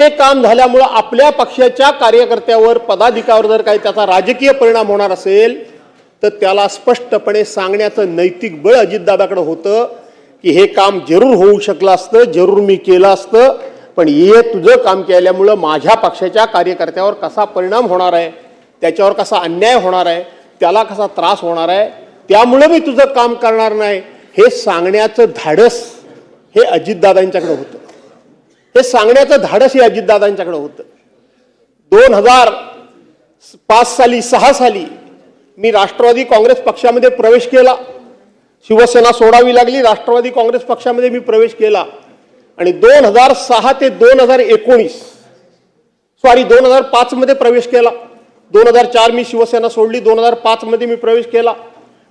हे काम झाल्यामुळे आपल्या पक्षाच्या कार्यकर्त्यावर पदाधिकाऱ्यावर जर काही त्याचा राजकीय परिणाम होणार असेल तर त्याला स्पष्टपणे सांगण्याचं नैतिक बळ अजितदादाकडे होतं की हे काम जरूर होऊ शकलं असतं, जरूर मी केलं असतं, पण हे तुझं काम केल्यामुळे माझ्या पक्षाच्या कार्यकर्त्यावर कसा परिणाम होणार आहे, त्याच्यावर कसा अन्याय होणार आहे, त्याला कसा त्रास होणार आहे, त्यामुळे मी तुझं काम करणार नाही हे सांगण्याचं धाडस हे अजितदादांच्याकडे होतं. हे सांगण्याचं धाडस हे अजितदादांच्याकडे होतं. 2005 साली 6 साली मी राष्ट्रवादी काँग्रेस पक्षामध्ये प्रवेश केला. शिवसेना सोडावी लागली, राष्ट्रवादी काँग्रेस पक्षामध्ये मी प्रवेश केला आणि 2006 ते 2005 मध्ये प्रवेश केला. 2004 मी शिवसेना सोडली, 2005 मध्ये मी प्रवेश केला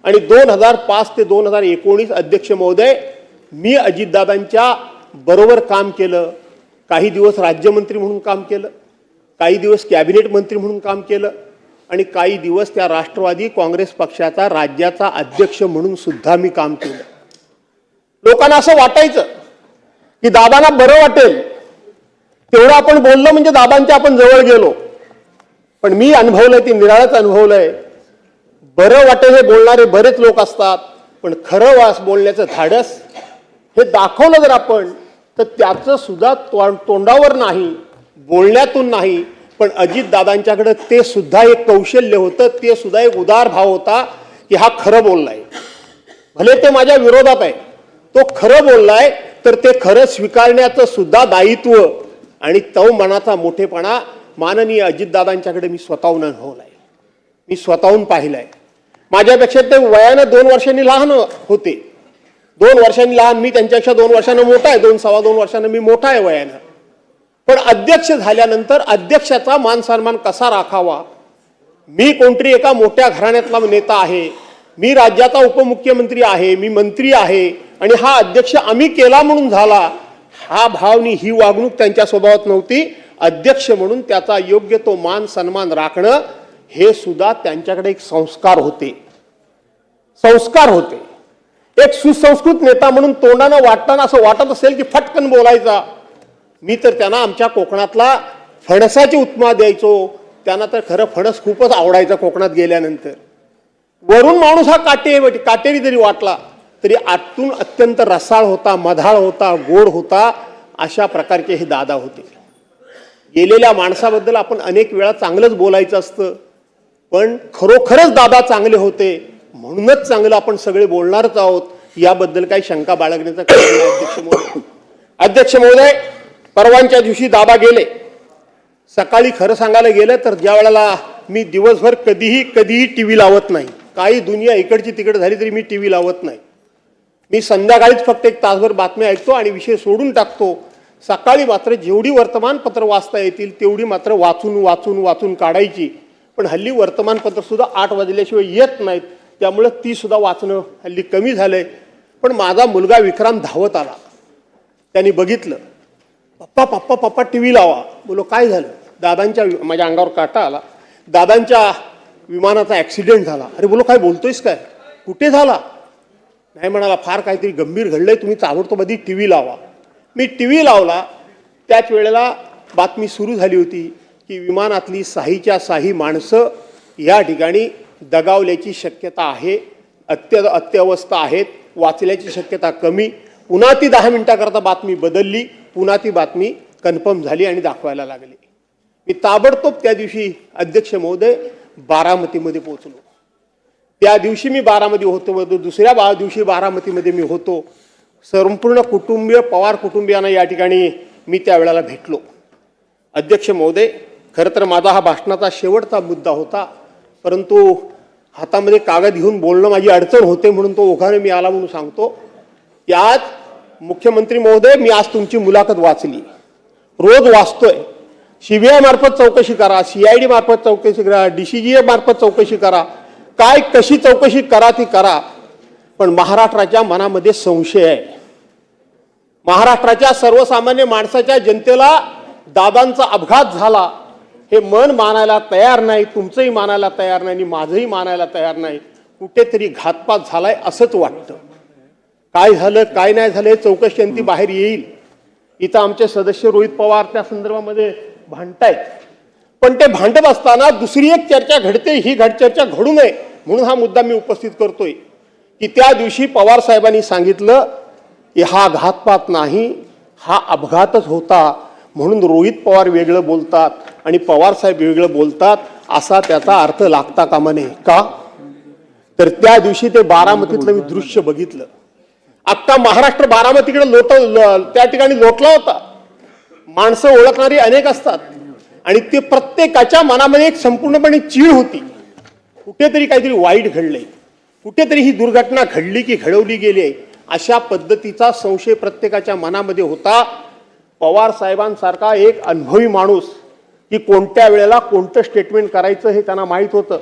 आणि 2005 ते 2019 अध्यक्ष महोदय मी अजितदादांच्या बरोबर काम केलं. काही दिवस राज्यमंत्री म्हणून काम केलं, काही दिवस कॅबिनेट मंत्री म्हणून काम केलं आणि काही दिवस त्या राष्ट्रवादी काँग्रेस पक्षाचा राज्याचा अध्यक्ष म्हणून सुद्धा मी काम केलं. लोकांना असं वाटायचं की दादांना बरं वाटेल तेवढं आपण बोललो म्हणजे दादांच्या आपण जवळ गेलो, पण मी अनुभवलंय, ते निराळच अनुभवलंय. बरं वाटेल हे बोलणारे बरेच लोक असतात, पण खरं बोलण्याचं धाडस हे दाखवलं जर आपण तर त्याचं सुद्धा तोंडावर नाही, बोलण्यातून नाही, पण अजितदादांच्याकडे ते सुद्धा एक कौशल्य होतं, ते सुद्धा एक उदार भाव होता की हा खरं बोललाय. भले ते माझ्या विरोधात आहे, तो खरं बोललाय तर ते खरं स्वीकारण्याचं सुद्धा दायित्व आणि तो मनाचा मोठेपणा माननीय अजितदादांच्याकडे मी स्वतःहून अनुभवलाय, मी स्वतःहून पाहिलाय. माझ्यापेक्षा ते वयानं 2 वर्षांनी लहान होते, 2 वर्षांनी लहान, मी त्यांच्यापेक्षा 2 वर्षांना मोठा आहे, 2-2.25 वर्षांना मी मोठा आहे वयानं. पण अध्यक्ष झाल्यानंतर अध्यक्षाचा मान सन्मान कसा राखावा, मी कोणतरी एका मोठ्या घराण्यातला नेता आहे, मी राज्याचा उपमुख्यमंत्री आहे, मी मंत्री आहे आणि हा अध्यक्ष आम्ही केला म्हणून झाला, हा भावनी ही वागणूक त्यांच्या स्वभावात नव्हती. अध्यक्ष म्हणून त्याचा योग्य तो मान सन्मान राखणं हे सुद्धा त्यांच्याकडे एक संस्कार होते, संस्कार होते. एक सुसंस्कृत नेता म्हणून तोंडानं वाटताना असं वाटत असेल की फटकन बोलायचा. मी तर त्यांना आमच्या कोकणातला फणसाची उपमा द्यायचो, त्यांना तर खरं फणस खूपच आवडायचं कोकणात गेल्यानंतर. वरून माणूस हा काटेरी जरी वाटला तरी आतून अत्यंत रसाळ होता, मधाळ होता, गोड होता. अशा प्रकारचे हे दादा होते. गेलेल्या माणसाबद्दल आपण अनेक वेळा चांगलंच बोलायचं असतं, पण खरोखरच दादा चांगले होते म्हणूनच चांगलं आपण सगळे बोलणारच आहोत, याबद्दल काही शंका बाळगण्याचं कारण नाही. अध्यक्ष महोदय, परवांच्या दिवशी दादा गेले. सकाळी खरं सांगायला गेलं तर ज्या वेळेला मी दिवसभर कधीही टीव्ही लावत नाही, काही दुनिया इकडची तिकडे झाली तरी मी टीव्ही लावत नाही. मी संध्याकाळीच फक्त 1 तासभर बातम्या ऐकतो आणि विषय सोडून टाकतो. सकाळी मात्र जेवढी वर्तमानपत्र वाचता येतील तेवढी मात्र वाचून काढायची. पण हल्ली वर्तमानपत्र सुद्धा 8 वाजल्याशिवाय येत नाहीत, त्यामुळे ती सुद्धा वाचणं हल्ली कमी झालंय. पण माझा मुलगा विक्रांत धावत आला, त्यांनी बघितलं, पप्पा टीव्ही लावा. बोलो काय झालं? दादांच्या, माझ्या अंगावर काटा आला, दादांच्या विमानाचा ॲक्सिडेंट झाला. अरे बोलो काय बोलतोयस काय, कुठे झाला? नाही म्हणाला, फार काहीतरी गंभीर घडलंय, तुम्ही ताबडतोब टीव्ही लावा. मी टीव्ही लावला. त्याच वेळेला बातमी सुरू झाली होती की विमानातली साहीच्या साही माणसं या ठिकाणी दगावल्याची शक्यता आहे, अत्यवस्था आहेत, वाचल्याची शक्यता कमी. पुन्हा ती 10 मिनिटाकरता बातमी बदलली, पुन्हा ती बातमी कन्फर्म झाली आणि दाखवायला लागली. मी ताबडतोब त्या दिवशी अध्यक्ष महोदय बारामतीमध्ये पोहोचलो. त्या दिवशी मी बारामती होतो, दुसऱ्या दिवशी बारामतीमध्ये मी होतो. संपूर्ण कुटुंबीय, पवार कुटुंबियांना या ठिकाणी मी त्यावेळेला भेटलो. अध्यक्ष महोदय, खरं तर माझा हा भाषणाचा शेवटचा मुद्दा होता, परंतु हातामध्ये कागद घेऊन बोलणं माझी अडचण होते म्हणून तो ओघाने मी आला म्हणून सांगतो की आज मुख्यमंत्री महोदय, मी आज तुमची मुलाखत वाचली, रोज वाचतोय. CBI मार्फत चौकशी करा, CID मार्फत चौकशी करा, DCGA मार्फत चौकशी करा, काय कशी चौकशी करा ती करा, पण महाराष्ट्राच्या मनामध्ये संशय आहे. महाराष्ट्राच्या सर्वसामान्य माणसाच्या जनतेला दादांचा अपघात झाला हे मन मानायला तयार नाही, तुमचंही मानायला तयार नाही आणि माझंही मानायला तयार नाही. कुठेतरी घातपात झालाय असंच वाटतं. काय झालं काय नाही झालं चौकशी अंती बाहेर येईल. इथं आमचे सदस्य रोहित पवार त्या संदर्भामध्ये भांडतायत, पण ते भांडत असताना दुसरी एक चर्चा घडते, ही चर्चा घडू नये म्हणून हा मुद्दा मी उपस्थित करतोय की त्या दिवशी पवार साहेबांनी सांगितलं की हा घातपात नाही, हा अपघातच होता, म्हणून रोहित पवार वेगळं बोलतात आणि पवार साहेब वेगळं बोलतात असा त्याचा अर्थ लागता कामा नये का? तर त्या दिवशी ते बारामतीतलं मी दृश्य बघितलं. अख्खा महाराष्ट्र बारामतीकडे त्या ठिकाणी लोटला होता. माणसं ओळखणारी अनेक असतात आणि ते प्रत्येकाच्या मनामध्ये एक संपूर्णपणे चीड होती. कुठेतरी काहीतरी वाईट घडलंय, कुठेतरी ही दुर्घटना घडली की घडवली गेली आहे अशा पद्धतीचा संशय प्रत्येकाच्या मनामध्ये होता. पवार साहेबांसारखा एक अनुभवी माणूस की कोणत्या वेळेला कोणतं स्टेटमेंट करायचं हे त्यांना माहीत होतं.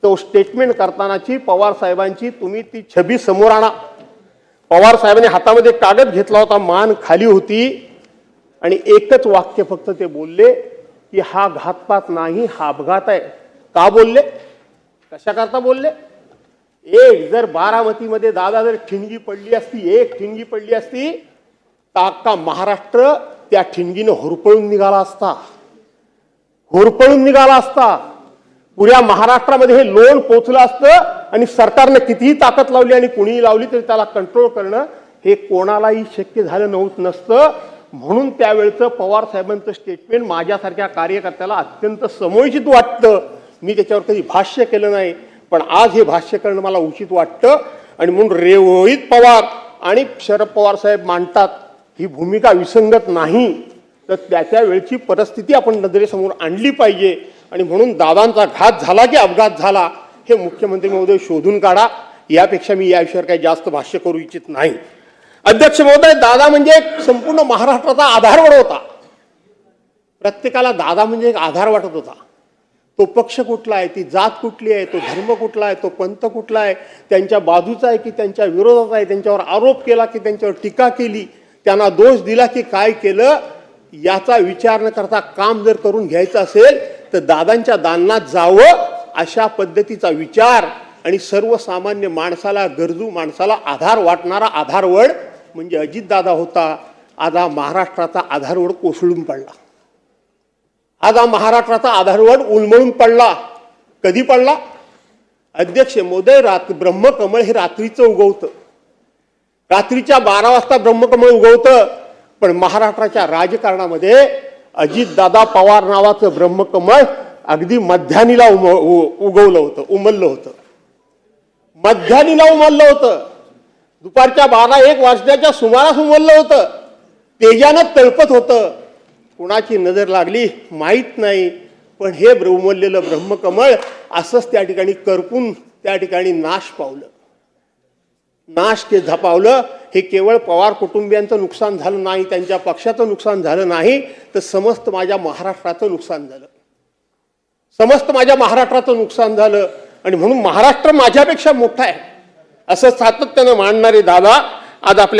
तो स्टेटमेंट करतानाची पवार साहेबांची तुम्ही ती छबी समोर आणा. पवार साहेबांनी हातामध्ये कागद घेतला होता, मान खाली होती आणि एकच वाक्य फक्त ते बोलले की हा घातपात नाही, हा अपघात आहे. का बोलले? कशा करता बोलले? एक जर बारामतीमध्ये दादा जर ठिणगी पडली असती, एक ठिणगी पडली असती तर अख्खा महाराष्ट्र त्या ठिणगीनं होरपळून निघाला असता, होरपळून निघाला असता. पुऱ्या महाराष्ट्रामध्ये हे लोण पोचलं असतं आणि सरकारने कितीही ताकद लावली आणि कुणीही लावली तरी त्याला कंट्रोल करणं हे कोणालाही शक्य झालं नसतं. म्हणून त्यावेळचं पवार साहेबांचं स्टेटमेंट माझ्यासारख्या कार्यकर्त्याला अत्यंत समयोचित वाटतं. मी त्याच्यावर कधी भाष्य केलं नाही, पण आज हे भाष्य करणं मला उचित वाटतं. आणि म्हणून रोहित पवार आणि शरद पवार साहेब मांडतात ही भूमिका विसंगत नाही, तर त्याच्या वेळची परिस्थिती आपण नजरेसमोर आणली पाहिजे. आणि म्हणून दादांचा घात झाला की अपघात झाला हे मुख्यमंत्री महोदय शोधून काढा. यापेक्षा मी या विषयावर काही जास्त भाष्य करू इच्छित नाही. अध्यक्ष महोदय, दादा म्हणजे एक संपूर्ण महाराष्ट्राचा आधारवड होता. प्रत्येकाला दादा म्हणजे एक आधार वाटत होता. तो पक्ष कुठला आहे, ती जात कुठली आहे, तो धर्म कुठला आहे, तो पंथ कुठला आहे, त्यांच्या बाजूचा आहे की त्यांच्या विरोधात आहे, त्यांच्यावर आरोप केला की त्यांच्यावर टीका केली, त्यांना दोष दिला की काय केलं, याचा विचार न करता काम जर करून घ्यायचं असेल तर दादांच्या दालनात जावं अशा पद्धतीचा विचार आणि सर्वसामान्य माणसाला, गरजू माणसाला आधार वाटणारा आधारवड म्हणजे अजितदादा होता. आज हा महाराष्ट्राचा आधारवड कोसळून पडला. आज हा महाराष्ट्राचा आधारवड उलमळून पडला. कधी पडला? अध्यक्ष महोदय, ब्रह्मकमळ हे रात्रीचं उगवतं, रात्रीच्या 12 वाजता ब्रह्मकमळ उगवतं. पण महाराष्ट्राच्या राजकारणामध्ये अजितदादा पवार नावाचं ब्रह्मकमळ अगदी मध्यानीला उगवलं होतं, उमललं होतं. मध्यानीला उमललं होतं. दुपारच्या 12-1 वाजण्याच्या सुमारास उमललं होतं. तेजानं तळपत होतं. कुणाची नजर लागली माहीत नाही, पण हे उमललेलं ब्रह्मकमळ असंच त्या ठिकाणी करपून त्या ठिकाणी नाश पावलं, नाश ते झपावलं. हे केवळ पवार कुटुंबियांचं नुकसान झालं नाही, त्यांच्या पक्षाचं नुकसान झालं नाही, तर समस्त माझ्या महाराष्ट्राचं नुकसान झालं, समस्त माझ्या महाराष्ट्राचं नुकसान झालं. आणि म्हणून महाराष्ट्र माझ्यापेक्षा मोठा आहे असं सातत्यानं मांडणारे दादा आज आपल्या